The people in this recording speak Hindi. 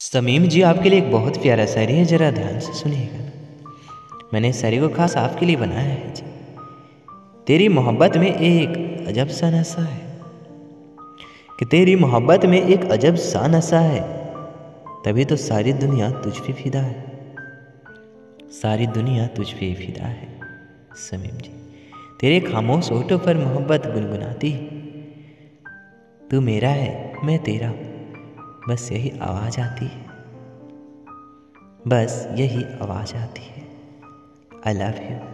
समीम जी, आपके लिए एक बहुत प्यारा शायरी है, ज़रा ध्यान से सुनिएगा। मैंने इस शायरी को खास आपके लिए बनाया है जी। तेरी मोहब्बत में एक अजब सा नशा है, कि तेरी मोहब्बत में एक अजब सा नशा है, तभी तो सारी दुनिया तुझ पे फिदा है, सारी दुनिया तुझ पे फिदा है। समीम जी, तेरे खामोश होठों पर मोहब्बत गुनगुनाती है, तू मेरा है मैं तेरा, बस यही आवाज़ आती है, बस यही आवाज़ आती है। I love you.